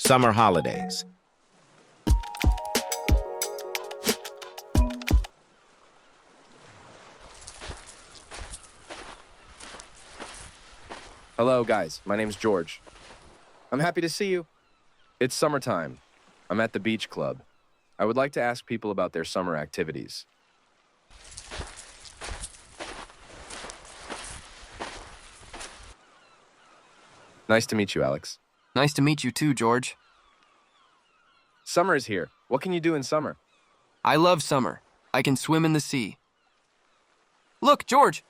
Summer holidays. Hello, guys. My name's George. I'm happy to see you. It's summertime. I'm at the beach club. I would like to ask people about their summer activities. Nice to meet you, Alex. Nice to meet you too, George. Summer is here. What can you do in summer? I love summer. I can swim in the sea. Look, George!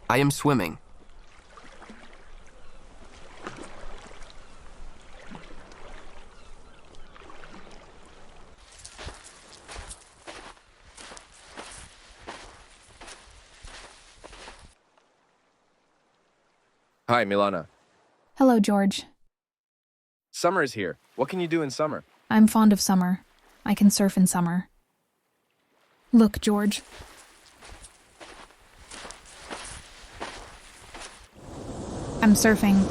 I am swimming. Hi, Milana. Hello, George. Summer is here. What can you do in summer? I'm fond of summer. I can surf in summer. Look, George. I'm surfing.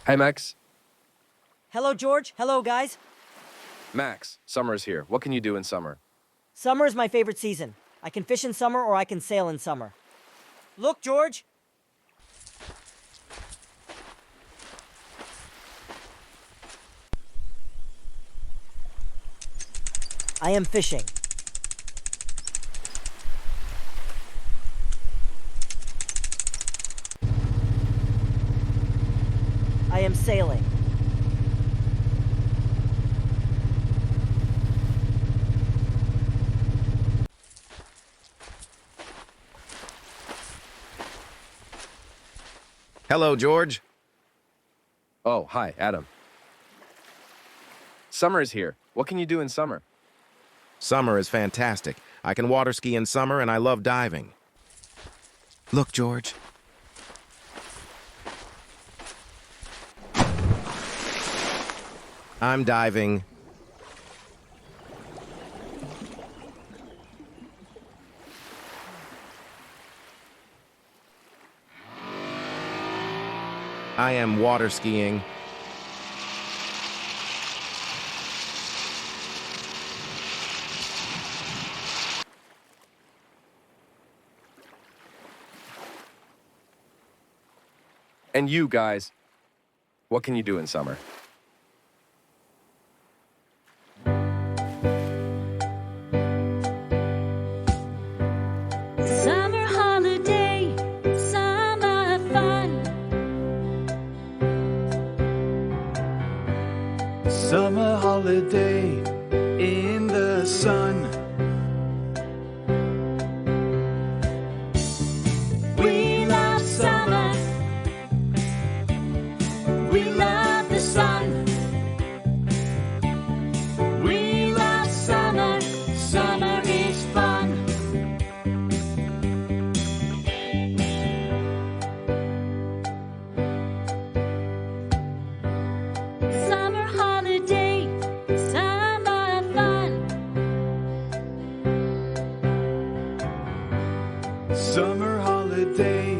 Hi, Max. Hello, George. Hello, guys. Max, summer is here. What can you do in summer? Summer is my favorite season. I can fish in summer or I can sail in summer. Look, George. I am fishing. I am sailing. Hello, George. Oh, hi, Adam. Summer is here. What can you do in summer? Summer is fantastic. I can water ski in summer and I love diving. Look, George. I'm diving. I am water skiing. And you, guys, what can you do in summer? Summer holiday, summer fun. Summer holiday in the sun. We love summer. We love the sun. We love summer. Summer is fun. Summer holiday, summer fun. Summer holiday